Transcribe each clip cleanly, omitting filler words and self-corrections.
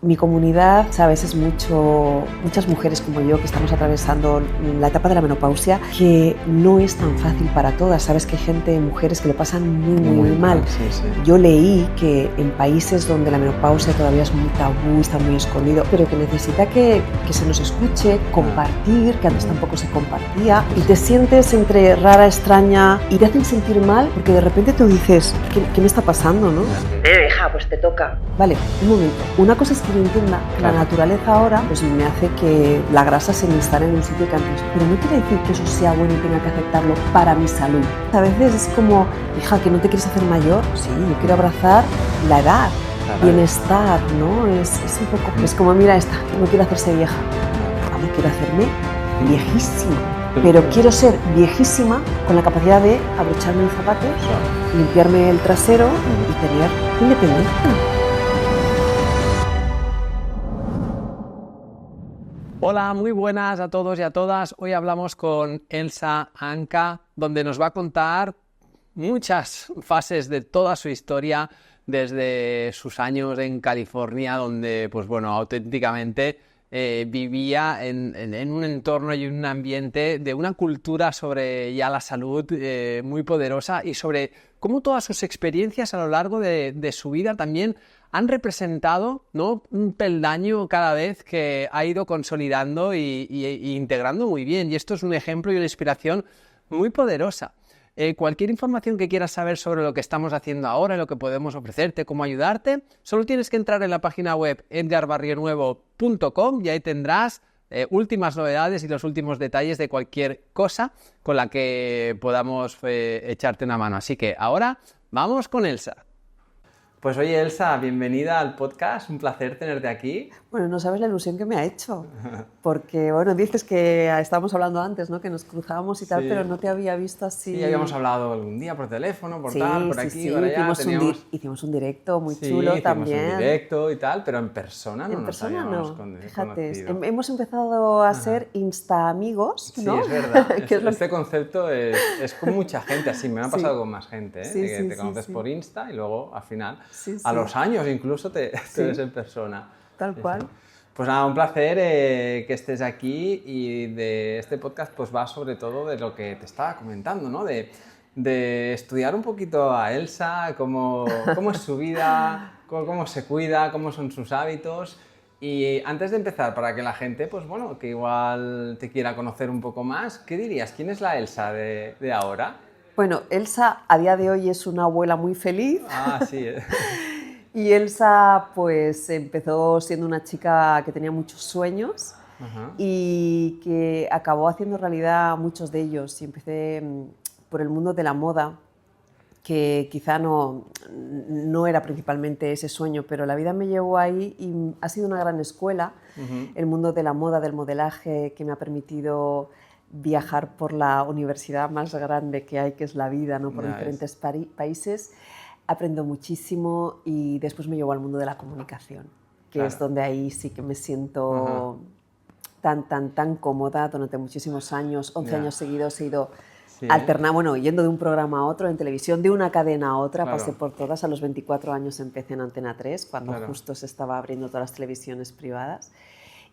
Mi comunidad, sabes, es muchas mujeres como yo que estamos atravesando la etapa de la menopausia, que no es tan fácil para todas. Sabes que hay gente, mujeres que lo pasan muy mal. Sí, sí. Yo leí que en países donde la menopausia todavía es muy tabú, está muy escondido, pero que necesita que se nos escuche, compartir, que antes tampoco se compartía, y te sientes entre rara, extraña, y te hacen sentir mal, porque de repente tú dices, ¿qué me está pasando, no? Hija, pues te toca. Vale, un momento. Una cosa es que yo entienda que la naturaleza ahora pues me hace que la grasa se me instale en un sitio que antes, pero no quiere decir que eso sea bueno y tenga que aceptarlo para mi salud. A veces es como, hija, que no te quieres hacer mayor. Sí, yo quiero abrazar la edad, bienestar, ¿no? Es un poco, es como, mira esta, no quiere hacerse vieja. Vale, quiero hacerme viejísima. Pero quiero ser viejísima con la capacidad de abrocharme mis zapatos, limpiarme el trasero y tener independencia. Hola, muy buenas a todos y a todas. Hoy hablamos con Elsa Anca, donde nos va a contar muchas fases de toda su historia, desde sus años en California, donde, pues bueno, auténticamente vivía en un entorno y un ambiente de una cultura sobre ya la salud muy poderosa, y sobre cómo todas sus experiencias a lo largo de su vida también han representado, ¿no?, un peldaño cada vez que ha ido consolidando y integrando muy bien. Y esto es un ejemplo y una inspiración muy poderosa. Cualquier información que quieras saber sobre lo que estamos haciendo ahora, lo que podemos ofrecerte, cómo ayudarte, solo tienes que entrar en la página web edgarbarrionuevo.com y ahí tendrás últimas novedades y los últimos detalles de cualquier cosa con la que podamos echarte una mano. Así que ahora vamos con Elsa. Pues oye, Elsa, bienvenida al podcast, un placer tenerte aquí. Bueno, no sabes la ilusión que me ha hecho, porque, bueno, dices que estábamos hablando antes, ¿no?, que nos cruzábamos y tal, Sí. pero no te había visto así. Sí, habíamos hablado algún día por teléfono, por Sí, tal, por sí, aquí, sí, por allá. hicimos un directo muy Sí, chulo hicimos también. un directo y tal, pero en persona no En nos persona habíamos no, fíjate, conocido. hemos empezado a ser Insta amigos, Sí, ¿no? es verdad. Que es lo Este concepto es con mucha gente, así me ha Sí. pasado con más gente, ¿eh? Sí, De que sí, te sí, conoces sí. por Insta y luego al final, Sí, a sí. los años incluso te ves en persona. Tal Sí, cual. sí. Pues nada, un placer que estés aquí, y de este podcast pues va sobre todo de lo que te estaba comentando, ¿no? De estudiar un poquito a Elsa, cómo es su vida, cómo se cuida, cómo son sus hábitos. Y antes de empezar, para que la gente, pues bueno, que igual te quiera conocer un poco más, ¿qué dirías? ¿Quién es la Elsa de ahora? Bueno, Elsa a día de hoy es una abuela muy feliz. Ah, sí. Y Elsa pues empezó siendo una chica que tenía muchos sueños Ajá. y que acabó haciendo realidad muchos de ellos. Y empecé por el mundo de la moda, que quizá no era principalmente ese sueño, pero la vida me llevó ahí y ha sido una gran escuela, el mundo de la moda, del modelaje, que me ha permitido viajar por la universidad más grande que hay, que es la vida, ¿no?, por diferentes países. Aprendo muchísimo y después me llevó al mundo de la comunicación, que es donde ahí sí que me siento tan cómoda. Durante muchísimos años, 11 años seguidos he ido alternando, bueno, yendo de un programa a otro en televisión, de una cadena a otra, pasé por todas. A los 24 años empecé en Antena 3, cuando justo se estaba abriendo todas las televisiones privadas.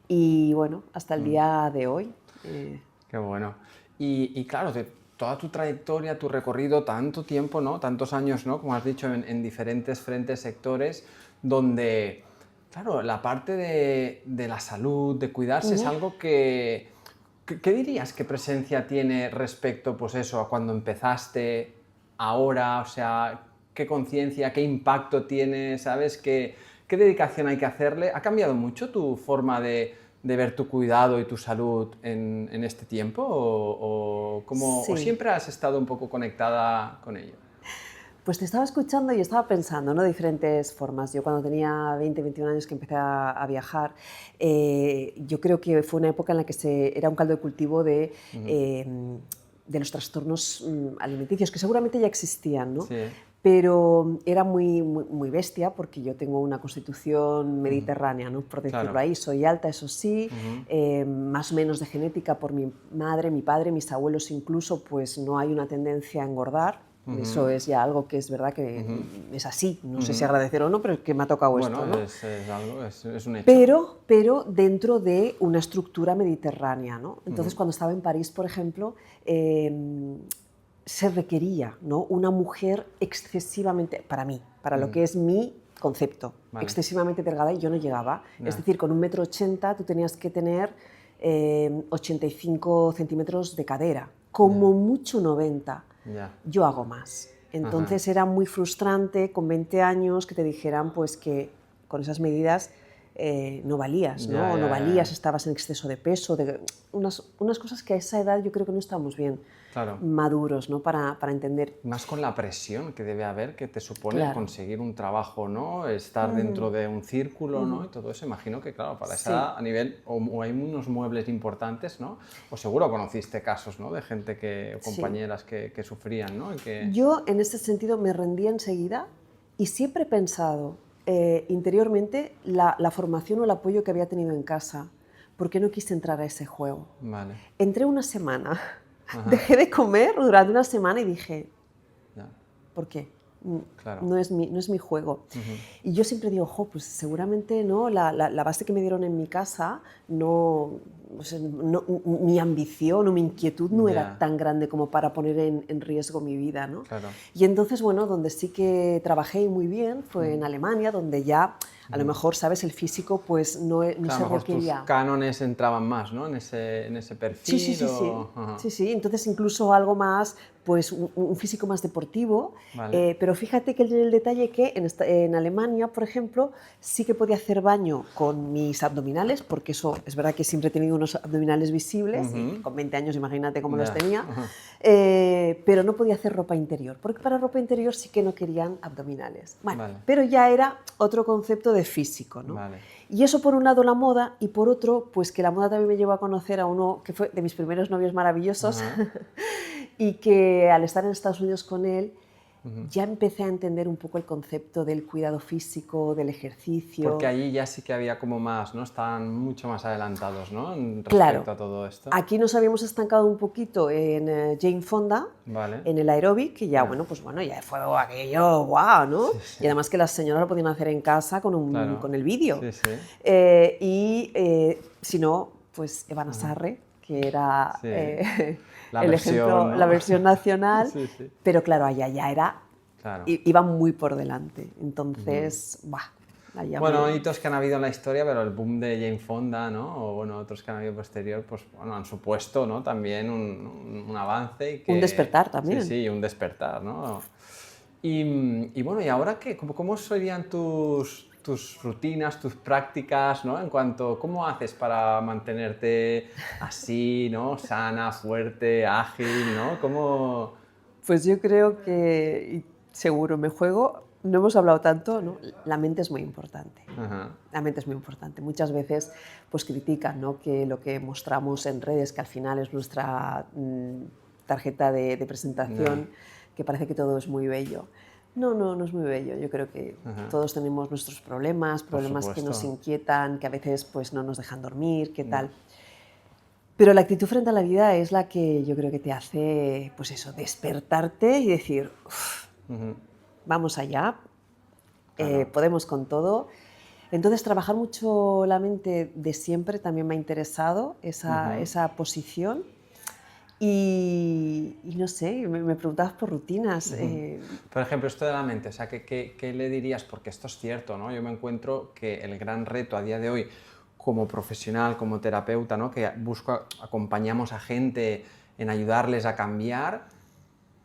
Y bueno, hasta el día de hoy. Qué bueno. Y claro, de toda tu trayectoria, tu recorrido, tanto tiempo, ¿no?, tantos años, ¿no?, como has dicho, en diferentes frentes, sectores, donde, claro, la parte de la salud, de cuidarse, es algo que... ¿Qué dirías qué presencia tiene respecto, pues eso, a cuando empezaste, ahora? O sea, ¿qué conciencia, qué impacto tiene, sabes? ¿Qué dedicación hay que hacerle? ¿Ha cambiado mucho tu forma de ver tu cuidado y tu salud en este tiempo? ¿O siempre has estado un poco conectada con ello? Pues te estaba escuchando y estaba pensando, ¿no?, diferentes formas. Yo cuando tenía 20, 21 años que empecé a viajar, yo creo que fue una época en la que era un caldo de cultivo de los trastornos alimenticios, que seguramente ya existían, ¿no? Sí. Pero era muy bestia, porque yo tengo una constitución mediterránea, ¿no?, por decirlo ahí. Soy alta, eso sí, más o menos de genética por mi madre, mi padre, mis abuelos incluso, pues no hay una tendencia a engordar. Eso es ya algo que es verdad que es así. No sé si agradecer o no, pero es que me ha tocado Bueno, esto, ¿no? es algo, es un hecho. Pero dentro de una estructura mediterránea, ¿no? Entonces, cuando estaba en París, por ejemplo, se requería, ¿no?, una mujer excesivamente, para mí, para lo que es mi concepto, excesivamente delgada, y yo no llegaba. Es decir, con 1,80 m tú tenías que tener 85 centímetros de cadera, como mucho 90. Yo hago más. Entonces era muy frustrante con 20 años que te dijeran pues que con esas medidas no valías, ¿no? No valías, estabas en exceso de peso, unas cosas que a esa edad yo creo que no estamos bien maduros, ¿no?, para entender. Más con la presión que debe haber, que te supone conseguir un trabajo, ¿no? Estar dentro de un círculo, ¿no? Y todo eso, imagino que, claro, para esa edad, a nivel, o hay unos muebles importantes, ¿no? O seguro conociste casos, ¿no?, de gente que, compañeras que sufrían, ¿no? Yo, en este sentido, me rendí enseguida y siempre he pensado interiormente la formación o el apoyo que había tenido en casa. ¿Por qué no quise entrar a ese juego? Entré una semana, dejé de comer durante una semana y dije, ¿por qué? No es mi juego. Y yo siempre digo, pues seguramente no, la base que me dieron en mi casa, mi ambición o mi inquietud no era tan grande como para poner en riesgo mi vida, ¿no? Y entonces, bueno, donde sí que trabajé muy bien fue en Alemania, donde ya a lo mejor, ¿sabes?, el físico pues no se requería. A lo mejor tus cánones entraban más, ¿no?, en ese perfil. Sí. Entonces incluso algo más, pues un físico más deportivo. Pero fíjate que el detalle que en Alemania, por ejemplo, sí que podía hacer baño con mis abdominales, porque eso es verdad que siempre he tenido unos abdominales visibles, y con 20 años imagínate cómo los tenía, pero no podía hacer ropa interior, porque para ropa interior sí que no querían abdominales. Pero ya era otro concepto de físico, ¿no? Y eso por un lado la moda, y por otro, pues que la moda también me llevó a conocer a uno que fue de mis primeros novios maravillosos, y que al estar en Estados Unidos con él, ya empecé a entender un poco el concepto del cuidado físico, del ejercicio. Porque allí ya sí que había como más, ¿no? Estaban mucho más adelantados, ¿no?, respecto a todo esto. Aquí nos habíamos estancado un poquito en Jane Fonda, en el aeróbic, que ya, ya fue aquello, guau, ¿no? Y además que las señoras lo podían hacer en casa con el vídeo. Si no, pues Eva Nassarre, que era la versión nacional, pero claro, allá ya era, iba muy por delante, entonces, Bueno, hitos que han habido en la historia, pero el boom de Jane Fonda, ¿no?, o bueno, otros que han habido posterior, pues bueno, han supuesto, ¿no?, también un avance. Un despertar también. Sí, un despertar, ¿no? Y bueno, ¿y ahora qué? ¿Cómo serían tus rutinas, tus prácticas, ¿no?, en cuanto cómo haces para mantenerte así, ¿no?, sana, fuerte, ágil, ¿no? Pues yo creo que, seguro me juego, no hemos hablado tanto, ¿no? La mente es muy importante. La mente es muy importante. Muchas veces pues critican, ¿no?, que lo que mostramos en redes, que al final es nuestra tarjeta de presentación, que parece que todo es muy bello. No es muy bello. Yo creo que todos tenemos nuestros problemas que nos inquietan, que a veces pues no nos dejan dormir, qué tal. Pero la actitud frente a la vida es la que yo creo que te hace, pues eso, despertarte y decir, vamos allá, podemos con todo. Entonces, trabajar mucho la mente de siempre también me ha interesado, esa posición. Y no sé, me preguntabas por rutinas. Por ejemplo, esto de la mente, o sea, ¿qué le dirías? Porque esto es cierto, ¿no? Yo me encuentro que el gran reto a día de hoy, como profesional, como terapeuta, ¿no?, que acompañamos a gente en ayudarles a cambiar,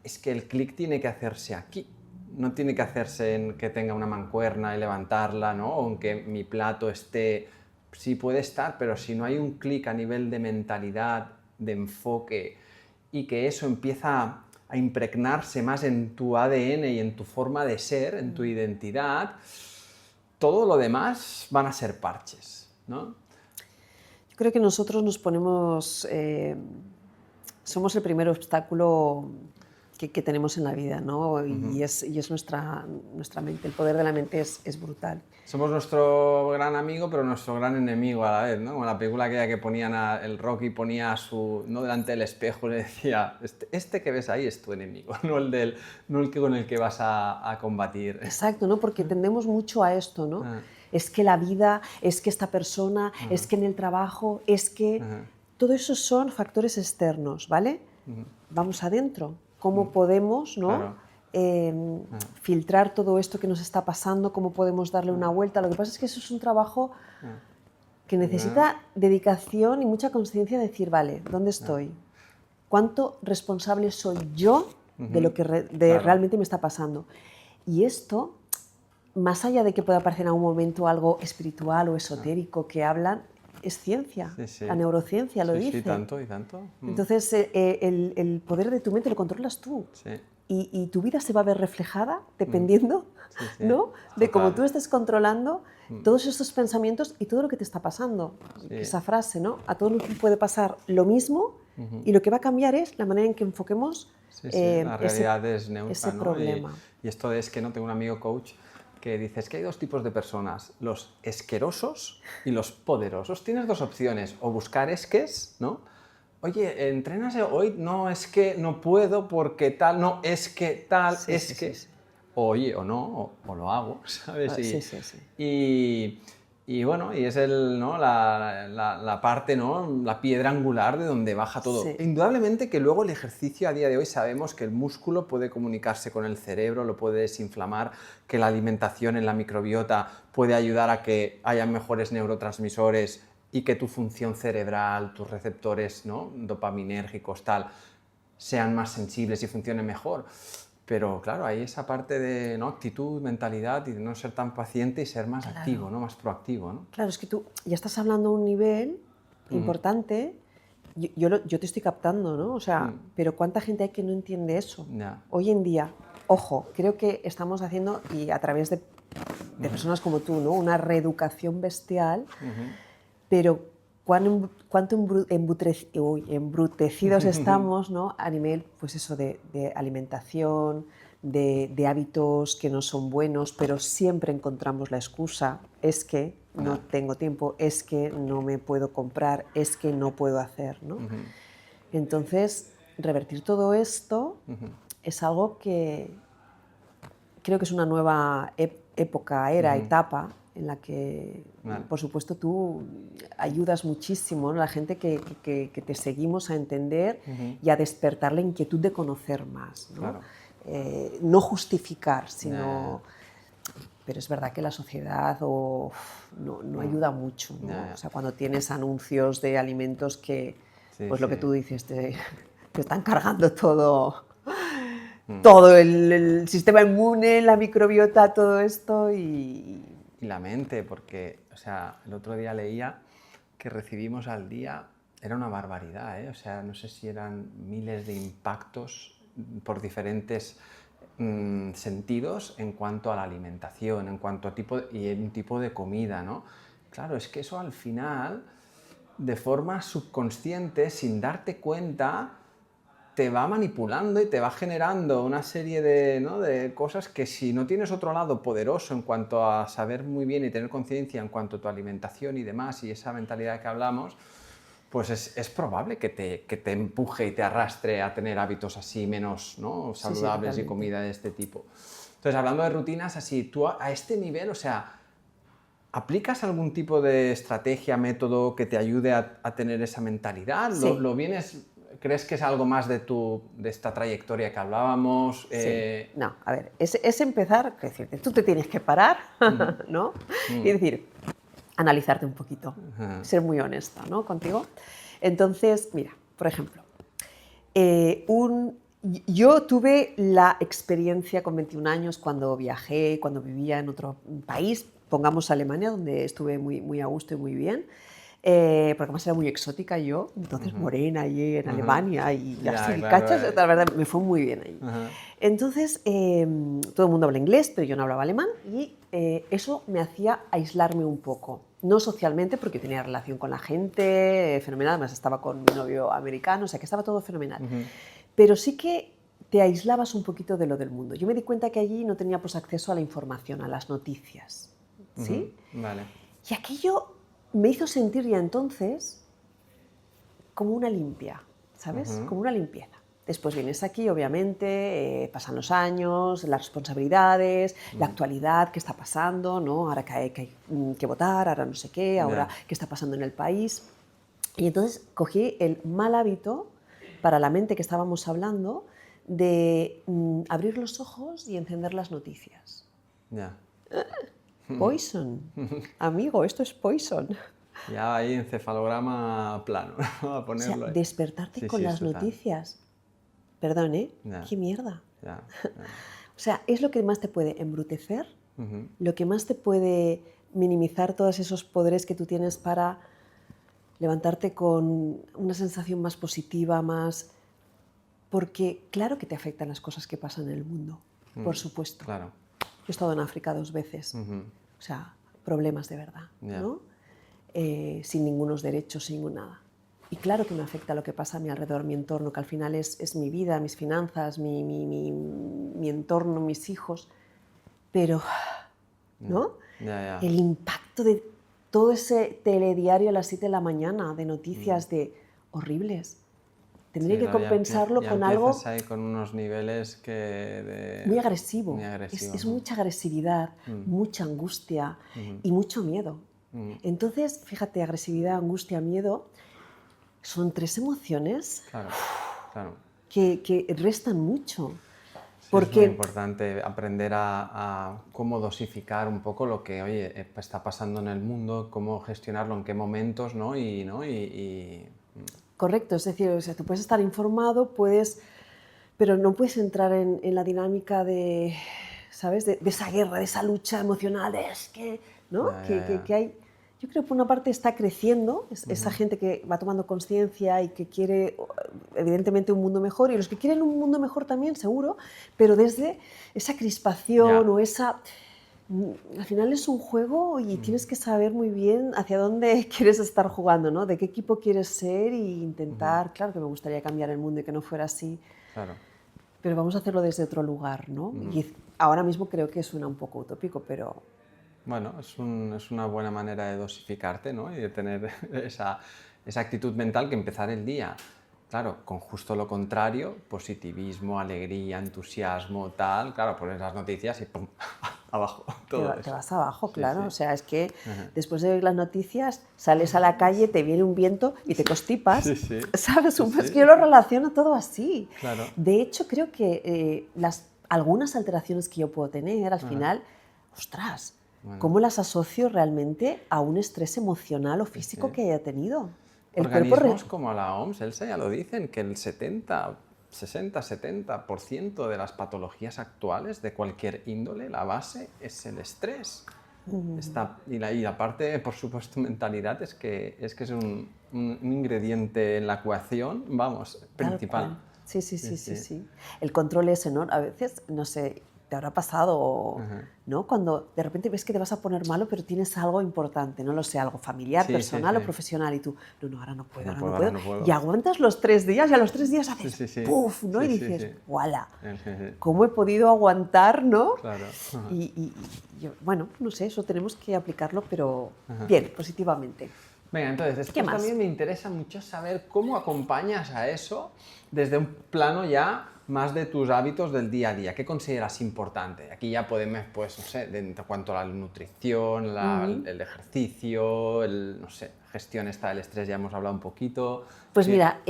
es que el clic tiene que hacerse aquí. No tiene que hacerse en que tenga una mancuerna y levantarla, ¿no?, o en que mi plato esté... Sí puede estar, pero si no hay un clic a nivel de mentalidad, de enfoque, y que eso empieza a impregnarse más en tu ADN y en tu forma de ser, en tu identidad, todo lo demás van a ser parches, ¿no? Yo creo que nosotros nos ponemos... somos el primer obstáculo que tenemos en la vida, ¿no? Y es nuestra mente, el poder de la mente es brutal. Somos nuestro gran amigo, pero nuestro gran enemigo a la vez, ¿no? Como la película aquella que ponían el Rocky ponía no delante del espejo y le decía, este que ves ahí es tu enemigo, no el que con el que vas a combatir. Exacto, ¿no? Porque tendemos mucho a esto, ¿no? Es que la vida, es que esta persona, es que en el trabajo, es que... Todo eso son factores externos, ¿vale? Vamos adentro. ¿Cómo podemos, ¿no? Claro. Filtrar todo esto que nos está pasando? ¿Cómo podemos darle una vuelta? Lo que pasa es que eso es un trabajo que necesita dedicación y mucha conciencia de decir, vale, ¿dónde estoy? ¿Cuánto responsable soy yo de lo que realmente me está pasando? Y esto, más allá de que pueda parecer en algún momento algo espiritual o esotérico que hablan, es ciencia, la neurociencia lo dice. Sí, tanto y tanto. Entonces, el poder de tu mente lo controlas tú. Y tu vida se va a ver reflejada dependiendo ¿no? de cómo tú estés controlando todos estos pensamientos y todo lo que te está pasando. Esa frase, ¿no? A todos nos puede pasar lo mismo y lo que va a cambiar es la manera en que enfoquemos la realidad es neutra, ese ¿no? problema. Y esto es que no tengo un amigo coach que dices que hay dos tipos de personas, los esquerosos y los poderosos. Tienes dos opciones, o buscar esques, ¿no? Oye, entrenas hoy, no, es que no puedo porque tal, no, es que tal, Oye, o no, o lo hago, ¿sabes? Y bueno, y es ¿no? la parte, ¿no? La piedra angular de donde baja todo. Indudablemente que luego el ejercicio a día de hoy sabemos que el músculo puede comunicarse con el cerebro, lo puede desinflamar, que la alimentación en la microbiota puede ayudar a que haya mejores neurotransmisores y que tu función cerebral, tus receptores, ¿no? Dopaminérgicos, tal, sean más sensibles y funcionen mejor. Pero claro, hay esa parte de, ¿no? Actitud, mentalidad y de no ser tan paciente y ser más activo, ¿no? Más proactivo, ¿no? Claro, es que tú ya estás hablando a un nivel importante, yo te estoy captando, ¿no? O sea, pero ¿cuánta gente hay que no entiende eso? Hoy en día, ojo, creo que estamos haciendo, y a través de personas como tú, ¿no? Una reeducación bestial, pero cuánto embrutecidos estamos, ¿no? A nivel, pues eso, de alimentación, de hábitos que no son buenos, pero siempre encontramos la excusa, es que no tengo tiempo, es que no me puedo comprar, es que no puedo hacer, ¿no? Entonces, revertir todo esto es algo que creo que es una nueva etapa, en la que, por supuesto, tú ayudas muchísimo, ¿no? La gente que te seguimos a entender y a despertar la inquietud de conocer más, ¿no? Claro. No justificar, sino... Pero es verdad que la sociedad no ayuda mucho, ¿no? O sea, cuando tienes anuncios de alimentos que, pues lo que tú dices, te están cargando todo el sistema inmune, la microbiota, todo esto y la mente, porque, o sea, el otro día leía que recibimos al día, era una barbaridad, ¿eh? O sea, no sé si eran miles de impactos por diferentes sentidos en cuanto a la alimentación, en cuanto a un tipo de comida, ¿no? Claro, es que eso al final, de forma subconsciente, sin darte cuenta, te va manipulando y te va generando una serie de cosas que si no tienes otro lado poderoso en cuanto a saber muy bien y tener conciencia en cuanto a tu alimentación y demás y esa mentalidad que hablamos, pues es probable que te empuje y te arrastre a tener hábitos así menos, ¿no? Saludables y comida de este tipo. Entonces, hablando de rutinas así, tú a este nivel, o sea, ¿aplicas algún tipo de estrategia, método que te ayude a tener esa mentalidad? Sí. ¿Crees que es algo más de esta trayectoria que hablábamos? Sí. No, a ver, es empezar, es decir, tú te tienes que parar, ¿no? Y decir, analizarte un poquito, ser muy honesta, ¿no? Contigo. Entonces, mira, por ejemplo, yo tuve la experiencia con 21 años cuando viajé, cuando vivía en otro país, pongamos Alemania, donde estuve muy, muy a gusto y muy bien. Porque además era muy exótica yo, entonces morena allí en Alemania y así, ¿cachas? La verdad me fue muy bien allí. Entonces, todo el mundo habla inglés, pero yo no hablaba alemán y eso me hacía aislarme un poco. No socialmente, porque tenía relación con la gente, fenomenal, además estaba con mi novio americano, o sea que estaba todo fenomenal. Pero sí que te aislabas un poquito de lo del mundo. Yo me di cuenta que allí no tenía pues, acceso a la información, a las noticias, ¿sí? Vale. Y aquello me hizo sentir ya entonces como una limpia, ¿sabes? Como una limpieza. Después vienes aquí, obviamente, pasan los años, las responsabilidades, la actualidad, qué está pasando, ¿no? Ahora que hay que votar, ahora no sé qué, ahora qué está pasando en el país. Y entonces cogí el mal hábito para la mente que estábamos hablando de abrir los ojos y encender las noticias. Ya. Poison. Amigo, esto es poison. Ya ahí encefalograma plano, ¿no? A ponerlo O sea, ahí. despertarte con las noticias. Perdón, ¿eh? Ya. ¡Qué mierda! Ya. O sea, es lo que más te puede embrutecer, lo que más te puede minimizar todos esos poderes que tú tienes para levantarte con una sensación más positiva, más... Porque claro que te afectan las cosas que pasan en el mundo, por supuesto. Claro. Yo he estado en África 2 veces, o sea, problemas de verdad, ¿no? Sin ningunos derechos, sin ningún nada. Y claro que me afecta lo que pasa a mi alrededor, mi entorno, que al final es mi vida, mis finanzas, mi entorno, mis hijos. Pero, ¿no? El impacto de todo ese telediario a las 7 de la mañana, de noticias de horribles. Tendría que compensarlo ya con algo ahí con unos niveles muy agresivo. Muy agresivo, Es mucha agresividad, mucha angustia y mucho miedo. Entonces, fíjate, agresividad, angustia, miedo, son 3 emociones que restan mucho. Sí, porque es muy importante aprender a cómo dosificar un poco lo que oye, está pasando en el mundo, cómo gestionarlo, en qué momentos, ¿no? Correcto, es decir, o sea, tú puedes estar informado, pero no puedes entrar en la dinámica de, ¿sabes? De esa guerra, de esa lucha emocional, de es que, ¿no? Que hay. Yo creo que por una parte está creciendo esa gente que va tomando conciencia y que quiere, evidentemente, un mundo mejor, y los que quieren un mundo mejor también, seguro, pero desde esa crispación o esa... Al final es un juego y tienes que saber muy bien hacia dónde quieres estar jugando, ¿no? De qué equipo quieres ser e intentar, claro que me gustaría cambiar el mundo y que no fuera así, pero vamos a hacerlo desde otro lugar, ¿no? Y ahora mismo creo que suena un poco utópico, pero... Bueno, es una buena manera de dosificarte, ¿no? Y de tener esa actitud mental que empezar el día, claro, con justo lo contrario, positivismo, alegría, entusiasmo, tal, claro, pones las noticias y ¡pum! Abajo, todo te vas abajo, sí, claro, sí. O sea, es que después de ver las noticias sales a la calle, te viene un viento y te constipas, ¿sabes? Es que yo lo relaciono todo así. Claro. De hecho, creo que algunas alteraciones que yo puedo tener, al final, ostras, ¿cómo las asocio realmente a un estrés emocional o físico que haya tenido? Organismos como la OMS, Elsa, ya lo dicen, que el 60-70% de las patologías actuales de cualquier índole, la base es el estrés. Y la parte, por supuesto, mentalidad es que es un ingrediente en la ecuación, vamos, principal. Sí. El control ese, ¿no? A veces, no sé, te habrá pasado, ¿no? Cuando de repente ves que te vas a poner malo, pero tienes algo importante, no lo sé, algo familiar, personal o profesional, y tú, no, ahora no puedo. Y aguantas los 3 días, y a los 3 días haces ¡puf! ¿No? Y dices, ¡voilà! ¿Cómo he podido aguantar, no? Claro. Y yo, bueno, no sé, eso tenemos que aplicarlo, pero bien, positivamente. Venga, entonces, después también me interesa mucho saber cómo acompañas a eso desde un plano ya más de tus hábitos del día a día. ¿Qué consideras importante? Aquí ya podemos, pues, no sé, en cuanto a la nutrición, el ejercicio, no sé, gestión esta del estrés, ya hemos hablado un poquito. Pues mira,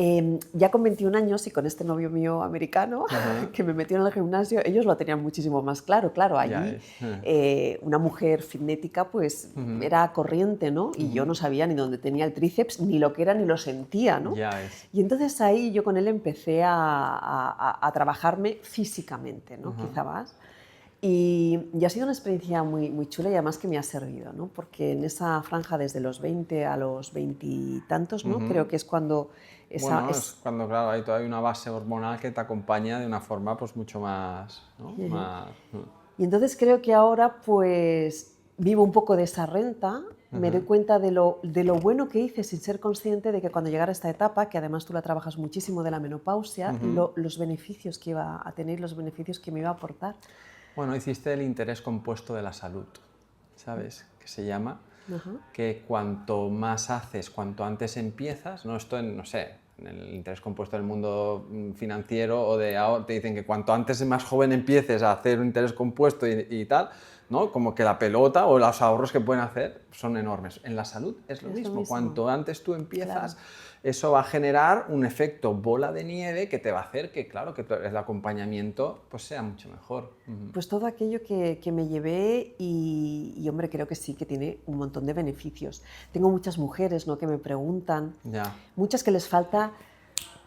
ya con 21 años y con este novio mío americano que me metió en el gimnasio, ellos lo tenían muchísimo más claro. Claro, allí una mujer fitnética pues era corriente, ¿no? Y yo no sabía ni dónde tenía el tríceps, ni lo que era, ni lo sentía, ¿no? Y entonces ahí yo con él empecé a trabajarme físicamente, ¿no? Quizá más. Y ha sido una experiencia muy, muy chula y además que me ha servido, ¿no? Porque en esa franja desde los 20 a los 20 y tantos, ¿no? Creo que es cuando... es cuando, claro, hay todavía una base hormonal que te acompaña de una forma pues mucho más... ¿no? Y entonces creo que ahora pues vivo un poco de esa renta me doy cuenta de lo bueno que hice sin ser consciente de que cuando llegara esta etapa, que además tú la trabajas muchísimo de la menopausia, los beneficios que iba a tener, los beneficios que me iba a aportar. Bueno, hiciste el interés compuesto de la salud, ¿sabes? Que se llama, que cuanto más haces, cuanto antes empiezas, no esto en, no sé, en el interés compuesto del mundo financiero o de ahora te dicen que cuanto antes más joven empieces a hacer un interés compuesto y tal, ¿no? Como que la pelota o los ahorros que pueden hacer son enormes. En la salud es lo mismo. Cuanto antes tú empiezas, eso va a generar un efecto bola de nieve que te va a hacer que, claro, que el acompañamiento pues, sea mucho mejor. Pues todo aquello que me llevé y, hombre, creo que sí, que tiene un montón de beneficios. Tengo muchas mujeres, ¿no?, que me preguntan, muchas que les falta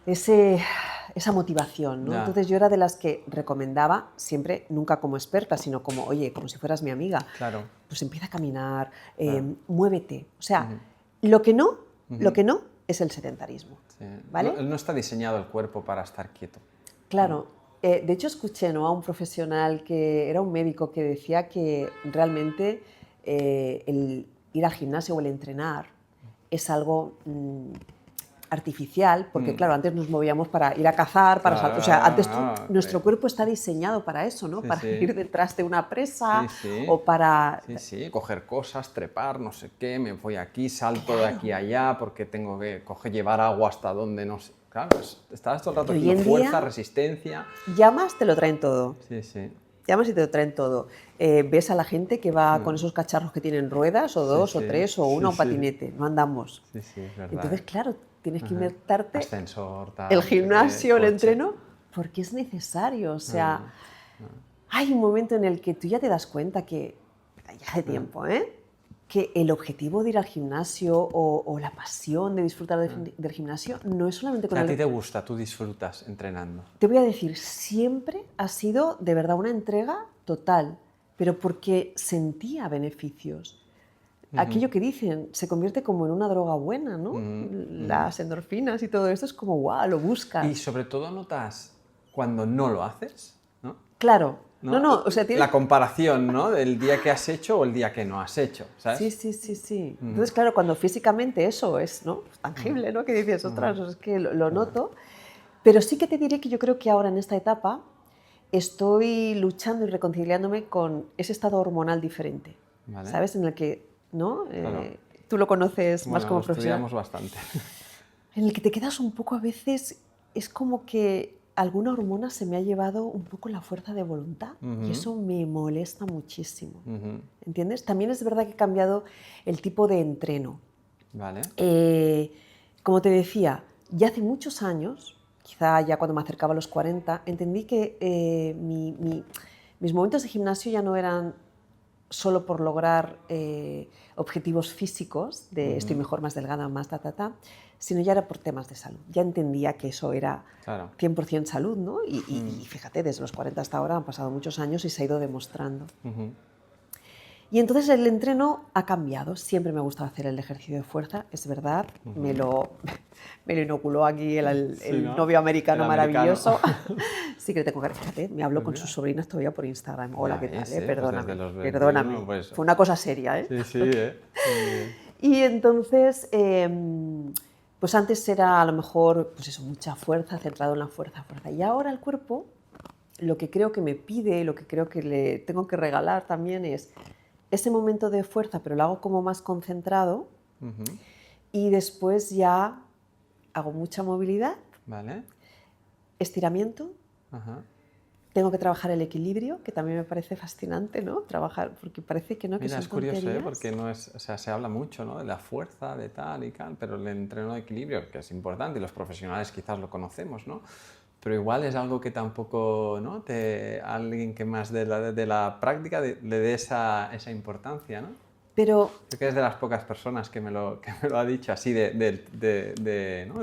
esa motivación, ¿no? Entonces yo era de las que recomendaba, siempre, nunca como experta, sino como, oye, como si fueras mi amiga, pues empieza a caminar, muévete. O sea, lo que no es el sedentarismo. ¿Vale? No está diseñado el cuerpo para estar quieto. Claro. De hecho, escuché, ¿no?, a un profesional que era un médico que decía que realmente el ir al gimnasio o el entrenar es algo artificial, porque claro, antes nos movíamos para ir a cazar, para saltar, o sea, antes nuestro cuerpo está diseñado para eso, ¿no? Para ir detrás de una presa o para... coger cosas, trepar, no sé qué, me voy aquí, salto de aquí a allá porque tengo que llevar agua hasta donde no sé... Claro, estás todo el rato haciendo fuerza, resistencia... Llamas, te lo traen todo. Sí. Llamas y te lo traen todo. Ves a la gente que va con esos cacharros que tienen ruedas, o dos, o tres, o una, un patinete. No andamos. Es verdad. Entonces, claro, tienes que inventarte ascensor, tal, el gimnasio, el entreno, porque es necesario. O sea, hay un momento en el que tú ya te das cuenta que, ya hace tiempo, que el objetivo de ir al gimnasio o la pasión de disfrutar del gimnasio no es solamente con a ti te gusta, tú disfrutas entrenando. Te voy a decir, siempre ha sido de verdad una entrega total, pero porque sentía beneficios. Aquello que dicen, se convierte como en una droga buena, ¿no? Las endorfinas y todo esto es como, guau, lo buscas. Y sobre todo notas cuando no lo haces, ¿no? Claro. No, o sea, la comparación, ¿no? Del día que has hecho o el día que no has hecho, ¿sabes? Sí. Entonces, claro, cuando físicamente eso es, ¿no?, tangible, ¿no?, que dices, ostras, es que lo noto. Pero sí que te diré que yo creo que ahora en esta etapa estoy luchando y reconciliándome con ese estado hormonal diferente, ¿sabes? En el que, ¿no? Tú lo conoces más como profesional. Estudiamos bastante. En el que te quedas un poco a veces, es como que alguna hormona se me ha llevado un poco la fuerza de voluntad y eso me molesta muchísimo, ¿entiendes? También es verdad que he cambiado el tipo de entreno. Vale. Como te decía, ya hace muchos años, quizá ya cuando me acercaba a los 40, entendí que mis momentos de gimnasio ya no eran solo por lograr objetivos físicos, de estoy mejor, más delgada, más sino ya era por temas de salud. Ya entendía que eso era 100% salud, ¿no? Y fíjate, desde los 40 hasta ahora han pasado muchos años y se ha ido demostrando. Y entonces el entreno ha cambiado. Siempre me ha gustado hacer el ejercicio de fuerza, es verdad. Me lo inoculó aquí el novio americano maravilloso. Sí que le tengo que... Fíjate, me hablo con sus sobrinas todavía por Instagram. Hola, ¿qué tal? Perdóname. Pues... Fue una cosa seria, ¿eh? Sí. Y entonces, pues antes era a lo mejor, pues eso, mucha fuerza, centrado en la fuerza. Y ahora el cuerpo, lo que creo que me pide, lo que creo que le tengo que regalar también es ese momento de fuerza, pero lo hago como más concentrado y después ya hago mucha movilidad, estiramiento, tengo que trabajar el equilibrio, que también me parece fascinante, ¿no? Trabajar, porque parece que no, que Mira, son es curioso, tonterías. porque no es, o sea, se habla mucho, ¿no?, de la fuerza, de tal y tal, pero el entreno de equilibrio, que es importante, y los profesionales quizás lo conocemos, ¿no? Pero igual es algo que tampoco, ¿no?, alguien que más de la práctica le dé esa importancia, ¿no? Pero... Creo que es de las pocas personas que me lo ha dicho así ¿no?,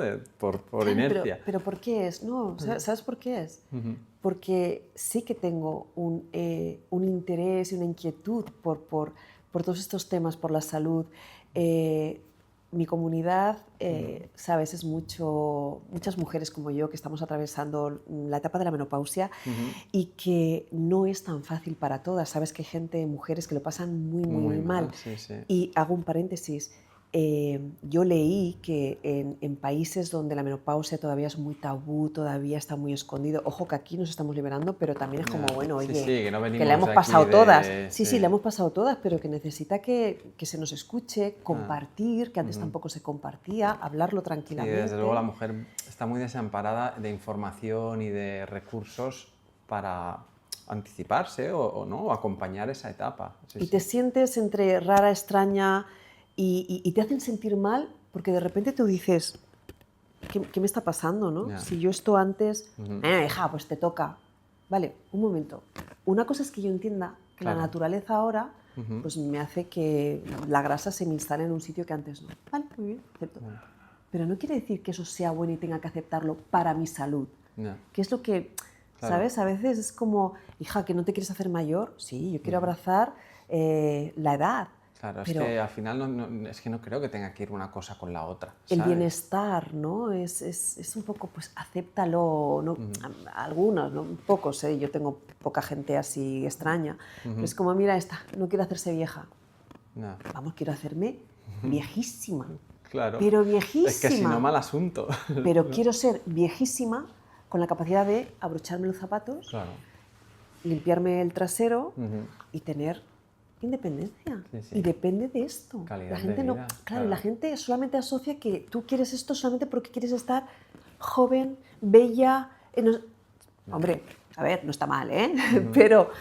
por inercia. Pero ¿por qué es? No, ¿sabes por qué es? Porque sí que tengo un interés y una inquietud por todos estos temas, por la salud. mi comunidad, sabes, es muchas mujeres como yo que estamos atravesando la etapa de la menopausia y que no es tan fácil para todas. Sabes que hay gente, mujeres que lo pasan muy, muy, muy mal. Sí, sí. Y hago un paréntesis. Yo leí que en países donde la menopausia todavía es muy tabú, todavía está muy escondido, ojo que aquí nos estamos liberando, pero también es como, bueno, oye, que, no que la hemos de pasado aquí todas. Sí, la hemos pasado todas, pero que necesita que se nos escuche, compartir, que antes tampoco se compartía, hablarlo tranquilamente. Y desde luego la mujer está muy desamparada de información y de recursos para anticiparse o no, o acompañar esa etapa. Y te sientes entre rara, extraña y te hacen sentir mal porque de repente tú dices, ¿qué me está pasando, no? Si yo esto antes, hija, pues te toca. Vale, un momento. Una cosa es que yo entienda que la naturaleza ahora pues me hace que la grasa se me instale en un sitio que antes no. Vale, muy bien, acepto. Pero no quiere decir que eso sea bueno y tenga que aceptarlo para mi salud. Que es lo que, ¿sabes? A veces es como, hija, ¿que no te quieres hacer mayor? Sí, yo quiero abrazar la edad. Claro, pero es que al final es que no creo que tenga que ir una cosa con la otra, ¿sabes? El bienestar, ¿no? Es un poco, pues, acéptalo, ¿no? Algunos, ¿no? Pocos, yo tengo poca gente así extraña. Pero es como, mira esta, no quiero hacerse vieja. No. Vamos, quiero hacerme viejísima. Claro. Pero viejísima. Es que si no, mal asunto. Pero quiero ser viejísima con la capacidad de abrocharme los zapatos, limpiarme el trasero y tener independencia. Y depende de esto. Calidad la gente de vida, claro, la gente solamente asocia que tú quieres esto solamente porque quieres estar joven, bella. Hombre, a ver, no está mal, ¿eh? Pero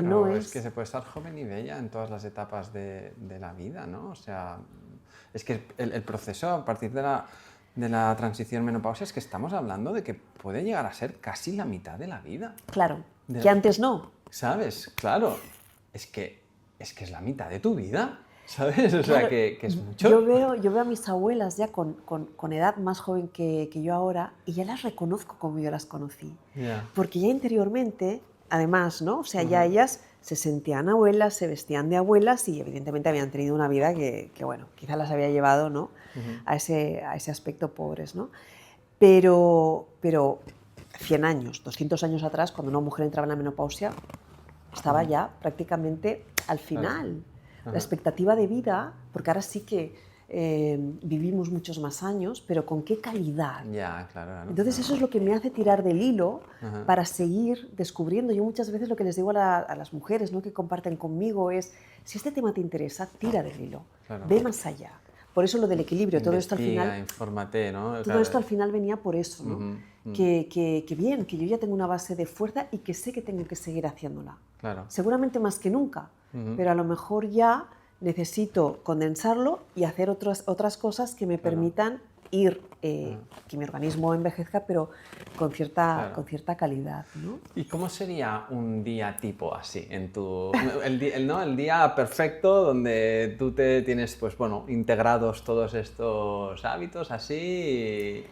no es que se puede estar joven y bella en todas las etapas de la vida, ¿no? O sea, es que el proceso a partir de la transición menopausia es que estamos hablando de que puede llegar a ser casi la mitad de la vida. Claro, que antes no. ¿Sabes? Claro. Es que es la mitad de tu vida, ¿sabes? O sea, que es mucho. Yo veo a mis abuelas ya con edad más joven que yo ahora y ya las reconozco como yo las conocí. Porque ya interiormente, además, ¿no? O sea, ya ellas se sentían abuelas, se vestían de abuelas y evidentemente habían tenido una vida que bueno, quizás las había llevado, ¿no? A ese aspecto pobres, ¿no? Pero 100 años, 200 años atrás, cuando una mujer entraba en la menopausia, estaba ya prácticamente al final. La expectativa de vida, porque ahora sí que vivimos muchos más años, pero ¿con qué calidad? Claro. Entonces eso es lo que me hace tirar del hilo para seguir descubriendo. Yo muchas veces lo que les digo a las mujeres, ¿no?, que comparten conmigo es, si este tema te interesa, tira del hilo, ve más allá. Por eso lo del equilibrio, todo esto al final... infórmate, ¿no? Todo esto al final venía por eso, ¿no? Que bien, que yo ya tengo una base de fuerza y que sé que tengo que seguir haciéndola. Seguramente más que nunca, pero a lo mejor ya necesito condensarlo y hacer otras cosas que me permitan ir, que mi organismo envejezca, pero con cierta calidad, ¿no? ¿Y cómo sería un día tipo así? El día perfecto donde tú tienes, pues bueno, integrados todos estos hábitos así.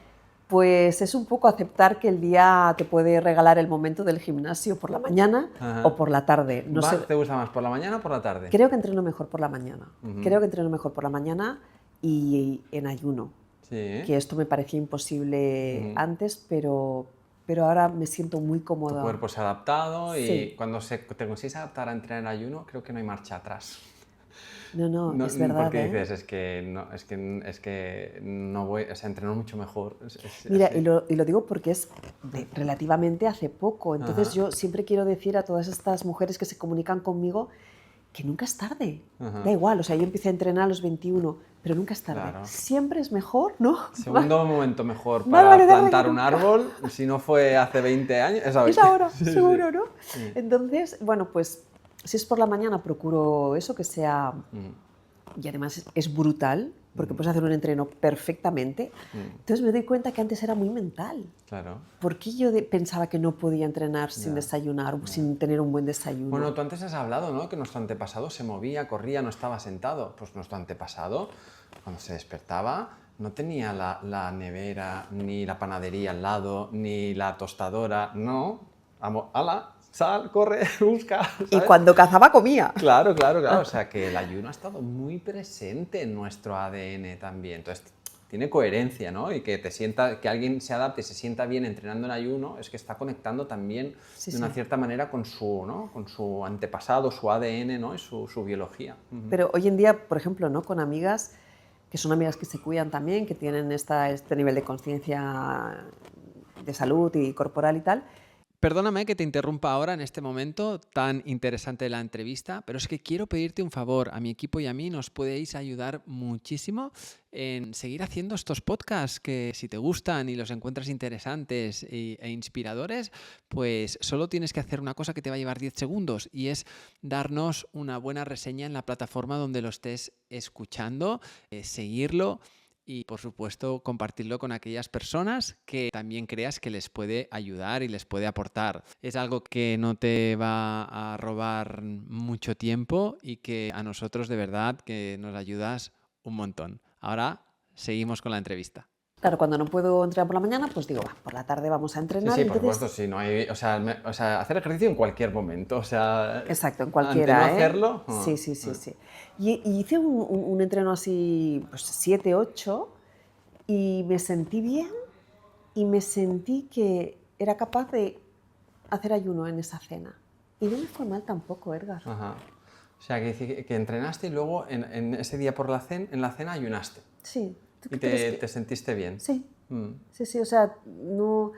Pues es un poco aceptar que el día te puede regalar el momento del gimnasio por la mañana o por la tarde. No sé. ¿Te gusta más por la mañana o por la tarde? Creo que entreno mejor por la mañana. Creo que entreno mejor por la mañana y en ayuno. Que esto me parecía imposible antes, pero ahora me siento muy cómoda. Tu cuerpo se ha adaptado y cuando te consigues adaptar a entrenar en ayuno, creo que no hay marcha atrás. No, es verdad. Porque dices, es que no voy, o sea, entreno mucho mejor. Mira, y lo digo porque es relativamente hace poco. Entonces yo siempre quiero decir a todas estas mujeres que se comunican conmigo que nunca es tarde. Da igual, o sea, yo empecé a entrenar a los 21, pero nunca es tarde. Siempre es mejor, ¿no? Segundo momento mejor para plantar un árbol, si no fue hace 20 años, es ahora. Es ahora, seguro, ¿no? Entonces, bueno, pues si es por la mañana procuro eso, que sea... Y además es brutal, porque puedes hacer un entreno perfectamente. Entonces me doy cuenta que antes era muy mental. ¿Por qué yo pensaba que no podía entrenar sin desayunar, sin tener un buen desayuno? Bueno, tú antes has hablado, ¿no?, que nuestro antepasado se movía, corría, no estaba sentado. Pues nuestro antepasado, cuando se despertaba, no tenía la nevera, ni la panadería al lado, ni la tostadora, no. ¡Hala! sal, corre, busca, ¿sabes? Y cuando cazaba comía. Claro, claro, claro. O sea, que el ayuno ha estado muy presente en nuestro ADN también. Entonces, tiene coherencia, ¿no? Y que que alguien se adapte y se sienta bien entrenando en ayuno, es que está conectando también de una cierta manera con su, ¿no? Con su antepasado, su ADN, ¿no? Y su biología. Pero hoy en día, por ejemplo, ¿no? Con amigas, que son amigas que se cuidan también, que tienen este nivel de conciencia de salud y corporal y tal. Perdóname que te interrumpa ahora en este momento tan interesante de la entrevista, pero es que quiero pedirte un favor. A mi equipo y a mí nos podéis ayudar muchísimo en seguir haciendo estos podcasts que si te gustan y los encuentras interesantes e inspiradores, pues solo tienes que hacer una cosa que te va a llevar 10 segundos y es darnos una buena reseña en la plataforma donde lo estés escuchando, seguirlo. Y, por supuesto, compartirlo con aquellas personas que también creas que les puede ayudar y les puede aportar. Es algo que no te va a robar mucho tiempo y que a nosotros de verdad que nos ayudas un montón. Ahora seguimos con la entrevista. Claro, cuando no puedo entrenar por la mañana, pues digo, por la tarde vamos a entrenar. Sí, por supuesto, sí, no hay, o sea, hacer ejercicio en cualquier momento, o sea... Exacto, en cualquiera, ante no hacerlo... Sí. Y hice un entreno así, pues 7, 8, y me sentí bien y me sentí que era capaz de hacer ayuno en esa cena. Y no me fue mal tampoco, Edgar. Ajá. O sea, que entrenaste y luego en ese día en la cena ayunaste. Sí. ¿Y te sentiste bien? Sí. Sí, o sea, no...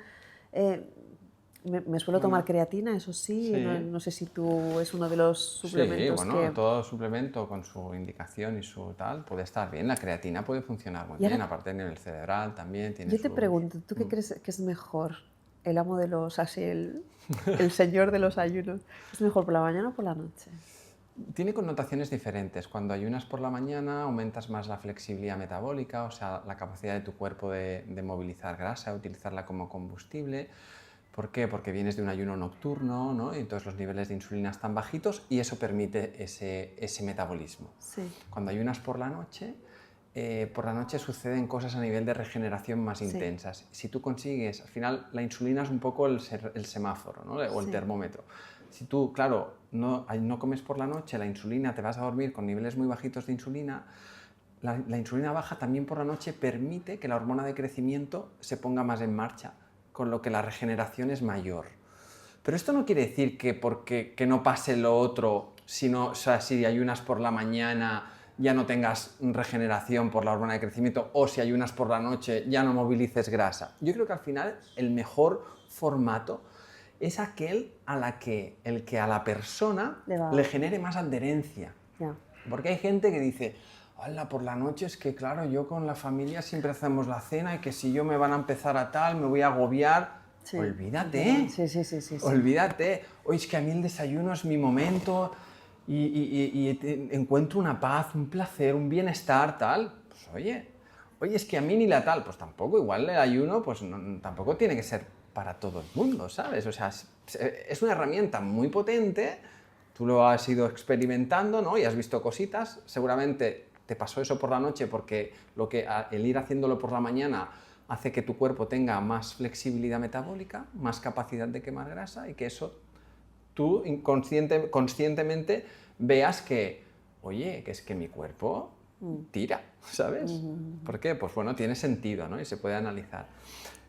me suelo tomar creatina, eso sí. No sé si tú es uno de los suplementos. Sí, bueno, todo suplemento con su indicación y su tal puede estar bien. La creatina puede funcionar muy bien, aparte en el cerebral también tiene. Yo te pregunto, ¿tú qué crees que es mejor? El amo de los... así, el señor de los ayunos. ¿Es mejor por la mañana o por la noche? Tiene connotaciones diferentes. Cuando ayunas por la mañana aumentas más la flexibilidad metabólica, o sea, la capacidad de tu cuerpo de movilizar grasa, utilizarla como combustible. ¿Por qué? Porque vienes de un ayuno nocturno, ¿no? Y entonces los niveles de insulina están bajitos y eso permite ese metabolismo. Sí. Cuando ayunas por la noche suceden cosas a nivel de regeneración más intensas. Si tú consigues, al final la insulina es un poco el semáforo, ¿no? O el termómetro. Si tú, claro, no comes por la noche, la insulina, te vas a dormir con niveles muy bajitos de insulina, la insulina baja también por la noche permite que la hormona de crecimiento se ponga más en marcha, con lo que la regeneración es mayor. Pero esto no quiere decir que no pase lo otro, sino, o sea, si ayunas por la mañana ya no tengas regeneración por la hormona de crecimiento, o si ayunas por la noche ya no movilices grasa. Yo creo que al final el mejor formato es aquel el que a la persona le genere más adherencia. Yeah. Porque hay gente que dice, hola, por la noche es que claro, yo con la familia siempre hacemos la cena y que si yo me van a empezar a tal, me voy a agobiar. Sí. Olvídate. Sí. Olvídate. Oye, es que a mí el desayuno es mi momento y encuentro una paz, un placer, un bienestar, tal. Pues oye, es que a mí ni la tal, pues tampoco, igual el ayuno, pues tampoco tiene que ser para todo el mundo, ¿sabes? O sea, es una herramienta muy potente, tú lo has ido experimentando, ¿no? Y has visto cositas, seguramente te pasó eso por la noche porque el ir haciéndolo por la mañana hace que tu cuerpo tenga más flexibilidad metabólica, más capacidad de quemar grasa y que eso tú conscientemente veas que, oye, que es que mi cuerpo tira, ¿sabes? ¿Por qué? Pues bueno, tiene sentido, ¿no? Y se puede analizar.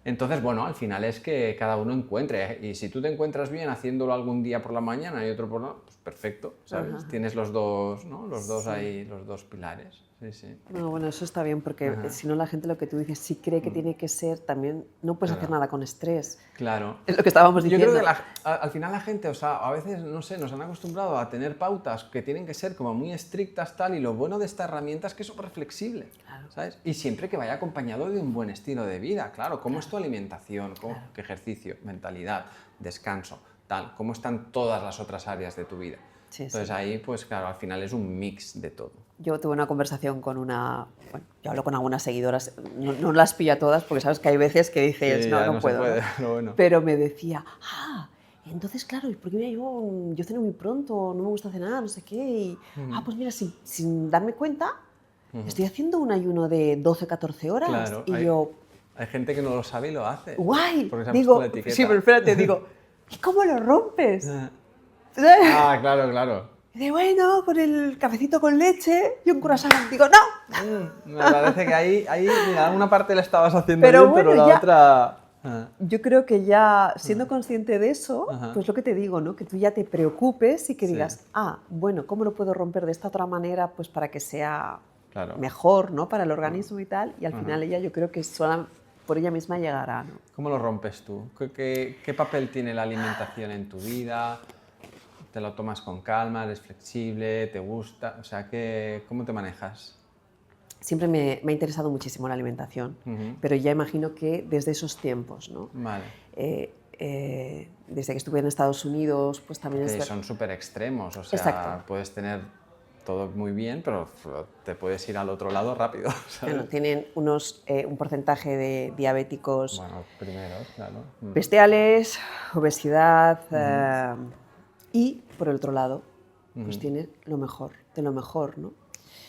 Entonces, bueno, al final es que cada uno encuentre, y si tú te encuentras bien haciéndolo algún día por la mañana y otro por la noche, pues perfecto, ¿sabes? Ajá. Tienes los dos, ¿no? Los dos ahí, los dos pilares. Sí. No, bueno, eso está bien, porque si no la gente, lo que tú dices, si cree que tiene que ser, también no puedes hacer nada con estrés. Claro. Es lo que estábamos diciendo. Yo creo que al final la gente, o sea, a veces, no sé, nos han acostumbrado a tener pautas que tienen que ser como muy estrictas, tal, y lo bueno de esta herramienta es que es súper flexible, ¿sabes? Y siempre que vaya acompañado de un buen estilo de vida, claro. ¿Cómo es tu alimentación? ¿Qué ejercicio? Mentalidad, descanso, tal. ¿Cómo están todas las otras áreas de tu vida? Entonces ahí, pues claro, al final es un mix de todo. Yo tuve una conversación con yo hablo con algunas seguidoras, no las pillo a todas porque sabes que hay veces que dices, no puedo. Puede, ¿no? Bueno. Pero me decía, entonces claro, porque mira, yo ceno muy pronto, no me gusta cenar, no sé qué, y pues mira, sin darme cuenta, estoy haciendo un ayuno de 12-14 horas. Claro, y hay gente que no lo sabe y lo hace. ¡Guay! Porque digo, sí, pero espérate, digo, ¿y cómo lo rompes? Ah, claro, claro. Y de bueno, con el cafecito con leche y un croissant. Digo, no. Me parece que ahí mira, una parte la estabas haciendo Pero bien, bueno, pero la ya. otra... Yo creo que ya siendo consciente de eso, Ajá. pues lo que te digo, ¿no? Que tú ya te preocupes y que Sí. digas, bueno, ¿cómo lo puedo romper de esta otra manera? Pues para que sea Claro. mejor, ¿no? Para el organismo y tal. Y al Ajá. final ella, yo creo que sola por ella misma llegará, ¿no? ¿Cómo lo rompes tú? ¿Qué papel tiene la alimentación en tu vida? ¿Te lo tomas con calma? ¿Eres flexible? ¿Te gusta? O sea, ¿cómo te manejas? Siempre me ha interesado muchísimo la alimentación, pero ya imagino que desde esos tiempos, ¿no? Vale. Desde que estuve en Estados Unidos, pues también Que son súper extremos, o sea, Exacto. puedes tener todo muy bien, pero te puedes ir al otro lado rápido, ¿sabes? Bueno, tienen un porcentaje de diabéticos Bueno, primero, claro. bestiales, obesidad y, por el otro lado, pues tiene lo mejor, de lo mejor, ¿no?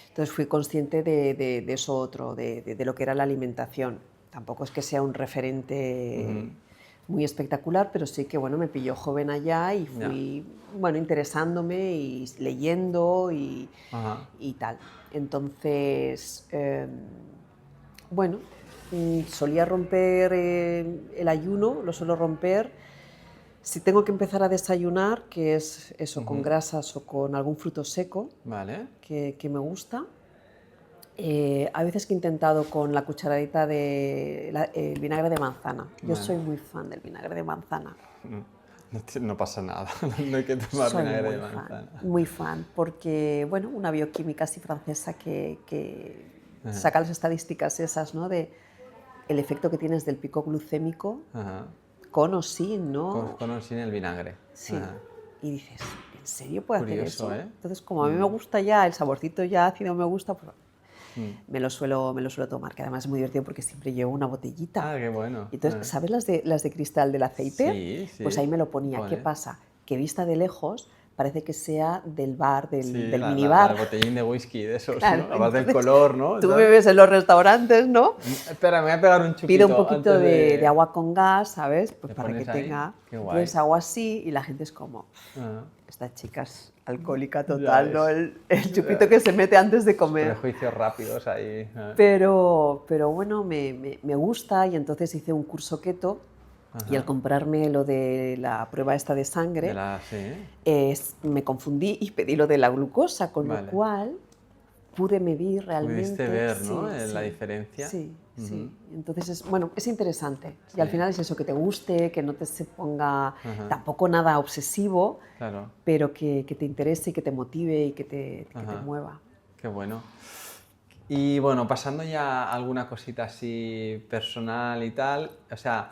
Entonces fui consciente de eso otro, de lo que era la alimentación. Tampoco es que sea un referente muy espectacular, pero sí que bueno, me pilló joven allá y fui bueno, interesándome y leyendo y tal. Entonces, bueno, solía romper el ayuno, lo suelo romper. Si tengo que empezar a desayunar, que es eso, con grasas o con algún fruto seco, Vale. que me gusta. A veces que he intentado con la cucharadita de el vinagre de manzana. Yo soy muy fan del vinagre de manzana. No pasa nada, no hay que tomar Soy vinagre de muy fan, manzana. muy fan, porque, bueno, una bioquímica así francesa que saca las estadísticas esas, ¿no? De el efecto que tienes del pico glucémico, con o sin, ¿no? Con o sin el vinagre. Sí. Y dices, ¿en serio puede hacer Curioso, eso? ¿eh? Entonces, como a mí me gusta ya, el saborcito ya ácido me gusta, pues me lo suelo tomar, que además es muy divertido porque siempre llevo una botellita. Ah, qué bueno. Y entonces, ¿sabes las de cristal del aceite? Sí, sí. Pues ahí me lo ponía. Pone. ¿Qué pasa? Que vista de lejos parece que sea del bar, del Sí, minibar. el botellín de whisky, de esos, Claro, ¿no? Aparte del entonces, color, ¿no? Tú me ves en los restaurantes, ¿no? Espera, me voy a pegar un chupito. Pido un poquito antes de agua con gas, ¿sabes? Pues ¿Le para que pones ahí? tenga Qué guay. pues agua así y la gente es como, esta chica es alcohólica total, Ya ¿no? es. El chupito que se mete antes de comer. Prejuicios rápidos ahí. Pero bueno, me gusta y entonces hice un curso keto y al comprarme lo de la prueba esta de sangre, me confundí y pedí lo de la glucosa, con lo cual pude medir realmente. Pudiste ver, ¿no? La diferencia. Sí, sí. Entonces, es interesante. Y al final es eso, que te guste, que no te se ponga tampoco nada obsesivo, pero que te interese y que te motive y que te mueva. Qué bueno. Y bueno, pasando ya a alguna cosita así personal y tal, o sea,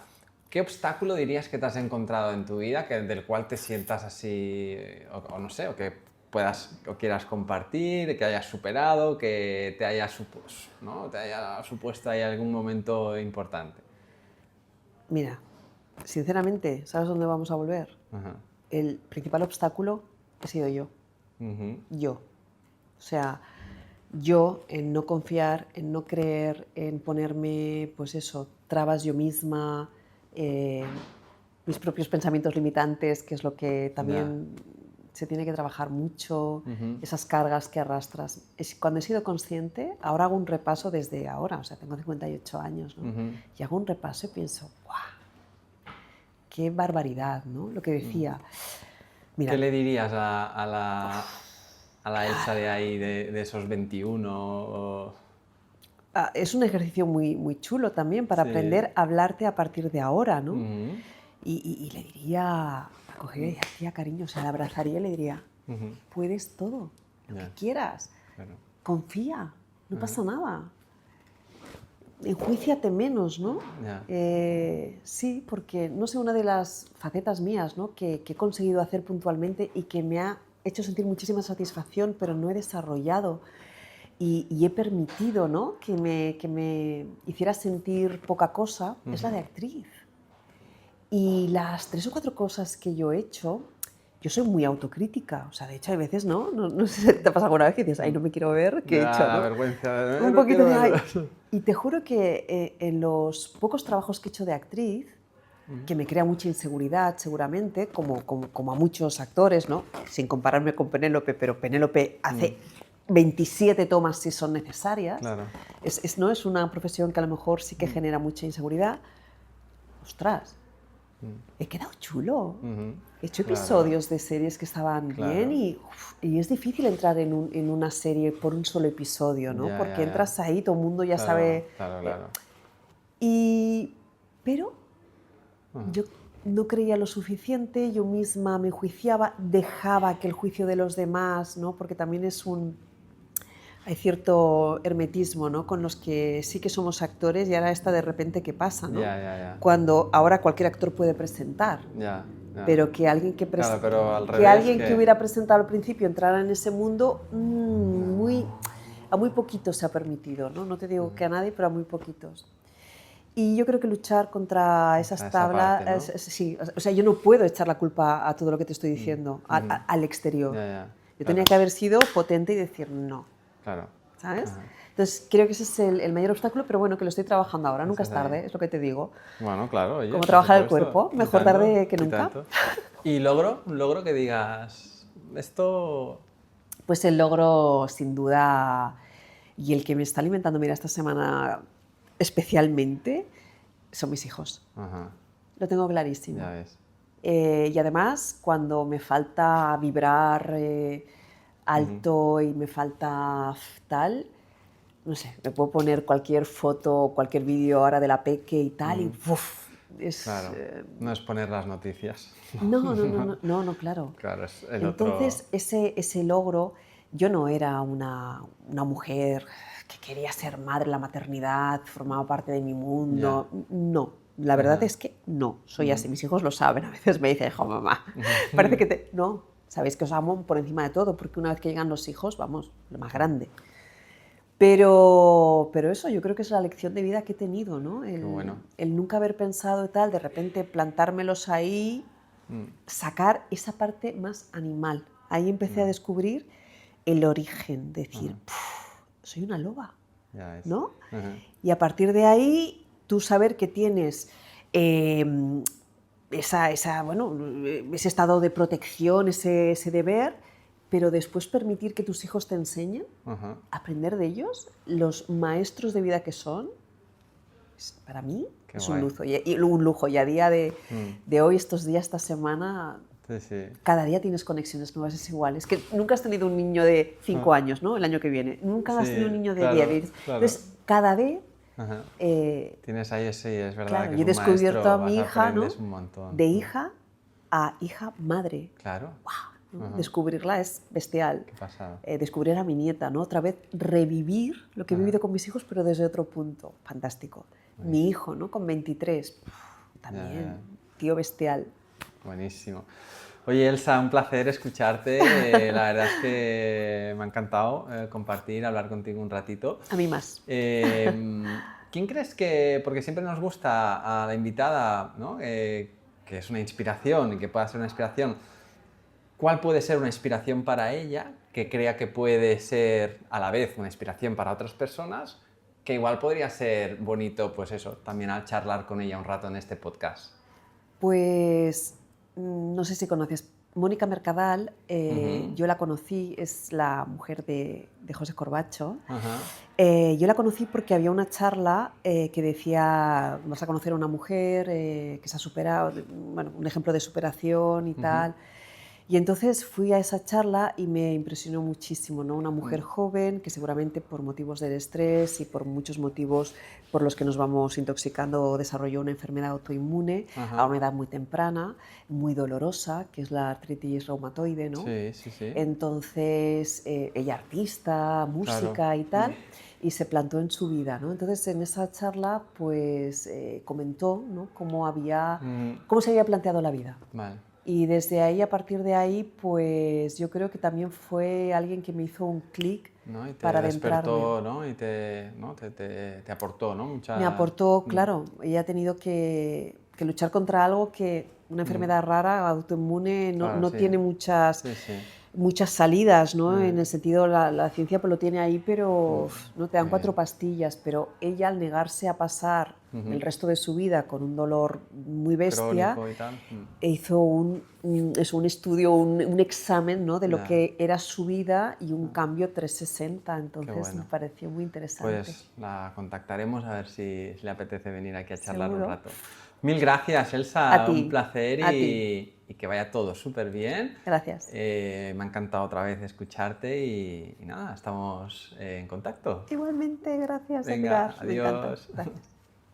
¿qué obstáculo dirías que te has encontrado en tu vida del cual te sientas así, o no sé, o que puedas o quieras compartir, que hayas superado, que te haya supuesto ahí algún momento importante? Mira, sinceramente, ¿sabes dónde vamos a volver? El principal obstáculo he sido yo. Yo. O sea, yo en no confiar, en no creer, en ponerme, pues eso, trabas yo misma, mis propios pensamientos limitantes, que es lo que también se tiene que trabajar mucho, esas cargas que arrastras. Cuando he sido consciente, ahora hago un repaso desde ahora, o sea, tengo 58 años, ¿no? Y hago un repaso y pienso, ¡guau! ¡Qué barbaridad!, ¿no? Lo que decía. Mira, ¿qué le dirías a la Elsa de ahí, de esos 21? Es un ejercicio muy, muy chulo también para aprender a hablarte a partir de ahora, ¿no? Y le diría, cogería y diría, tía, cariño, o sea, la abrazaría y le diría, puedes todo, lo que quieras, confía, no pasa nada. Enjuíciate menos, ¿no? Sí, porque, no sé, una de las facetas mías, ¿no? que he conseguido hacer puntualmente y que me ha hecho sentir muchísima satisfacción, pero no he desarrollado y he permitido, ¿no? que me hiciera sentir poca cosa, es la de actriz. Y las 3 o 4 cosas que yo he hecho, yo soy muy autocrítica. O sea, de hecho, hay veces, ¿no? No sé si te pasa alguna vez que dices, ay, no me quiero ver, ¿qué he hecho? La ¿no? vergüenza. Un poquito de ay. Y te juro que en los pocos trabajos que he hecho de actriz, que me crea mucha inseguridad seguramente, como a muchos actores, ¿no? Sin compararme con Penélope, pero Penélope hace 27 tomas si son necesarias. Claro. ¿No? Es una profesión que a lo mejor sí que genera mucha inseguridad. Ostras, he quedado chulo. He hecho episodios de series que estaban bien y es difícil entrar en una serie por un solo episodio, ¿no? Porque entras ahí, todo el mundo ya sabe... Claro. Pero yo no creía lo suficiente, yo misma me enjuiciaba, dejaba que el juicio de los demás, ¿no? Porque también hay cierto hermetismo, ¿no? Con los que sí que somos actores y ahora está de repente ¿qué pasa, ¿no? Cuando ahora cualquier actor puede presentar. Pero que alguien que que hubiera presentado al principio entrara en ese mundo, a muy poquitos se ha permitido, ¿no? No te digo que a nadie, pero a muy poquitos. Y yo creo que luchar contra esas tablas, parte, ¿no? Sí, o sea, yo no puedo echar la culpa a todo lo que te estoy diciendo, al exterior. Yo tenía que haber sido potente y decir no. Claro. ¿Sabes? Entonces, creo que ese es el mayor obstáculo, pero bueno, que lo estoy trabajando ahora, nunca es tarde, es lo que te digo. Bueno, claro. Oye, como trabajar el cuerpo, mejor tarde que nunca. ¿Y un logro que digas, esto...? Pues el logro, sin duda, y el que me está alimentando, mira, esta semana especialmente, son mis hijos. Lo tengo clarísimo. Ya ves. Y además, cuando me falta vibrar alto y me falta tal, no sé, me puedo poner cualquier foto, cualquier vídeo ahora de la peque y tal, y ¡uf! Claro, no es poner las noticias. No, claro. Claro, es Entonces, ese logro, yo no era una mujer que quería ser madre, la maternidad formaba parte de mi mundo. No, la verdad es que no, soy así. Mis hijos lo saben, a veces me dicen, hijo, mamá, parece que No, sabéis que os amo por encima de todo, porque una vez que llegan los hijos, vamos, lo más grande. Pero eso yo creo que es la lección de vida que he tenido, ¿no? El nunca haber pensado y tal, de repente plantármelos ahí, sacar esa parte más animal. Ahí empecé a descubrir el origen, decir, soy una loba, ¿no? Y a partir de ahí, tú saber que tienes ese estado de protección, ese deber, pero después permitir que tus hijos te enseñen, aprender de ellos, los maestros de vida que son, para mí es un lujo. Y un lujo. Y a día de hoy, estos días, esta semana, cada día tienes conexiones nuevas, es igual. Es que nunca has tenido un niño de 5 años, ¿no? El año que viene. Nunca has tenido un niño de 10. Entonces, cada vez... tienes ahí ese, es verdad, claro, que y he descubierto maestro, a mi hija, ¿no? De hija a hija madre. Claro. ¡Wow! Descubrirla es bestial. Qué pasada. Descubrir a mi nieta, ¿no? Otra vez revivir lo que he vivido con mis hijos, pero desde otro punto. Fantástico. Mi hijo, ¿no? Con 23. También, tío bestial. Buenísimo. Oye, Elsa, un placer escucharte. La verdad es que me ha encantado compartir, hablar contigo un ratito. A mí más. ¿Quién crees que, porque siempre nos gusta a la invitada, ¿no? Que es una inspiración y que pueda ser una inspiración, ¿cuál puede ser una inspiración para ella que crea que puede ser a la vez una inspiración para otras personas, que igual podría ser bonito, pues eso, también al charlar con ella un rato en este podcast? Pues no sé si conoces Mónica Mercadal, yo la conocí, es la mujer de José Corbacho. Yo la conocí porque había una charla que decía, vas a conocer a una mujer que se ha superado, bueno, un ejemplo de superación y tal. Y entonces fui a esa charla y me impresionó muchísimo, ¿no? Una mujer joven que seguramente por motivos del estrés y por muchos motivos por los que nos vamos intoxicando desarrolló una enfermedad autoinmune a una edad muy temprana, muy dolorosa, que es la artritis reumatoide, ¿no? Sí. Entonces, ella artista, música y tal, y se plantó en su vida, ¿no? Entonces, en esa charla, pues, comentó, ¿no? Cómo se había planteado la vida. Vale. Y desde ahí, a partir de ahí, pues yo creo que también fue alguien que me hizo un clic, ¿no? Y te para despertó, adentrarme. ¿no? Y te aportó, ¿no? Me aportó, claro, ella ha tenido que luchar contra algo que una enfermedad rara, autoinmune, no tiene muchas salidas, ¿no? En el sentido, la ciencia pues lo tiene ahí, pero no te dan 4 pastillas, pero ella al negarse a pasar el resto de su vida con un dolor muy bestia, Crónico y tal. e hizo un estudio, un examen, ¿no?, de lo Ya. que era su vida y un cambio 360. Entonces bueno. me pareció muy interesante. Pues la contactaremos a ver si le apetece venir aquí a charlar un Seguro. rato. Mil gracias, Elsa. A ti, Un placer a ti. y que vaya todo súper bien. Gracias. Me ha encantado otra vez escucharte y nada, estamos en contacto. Igualmente, gracias, Venga, Edgar. Me encanta. adiós. Gracias.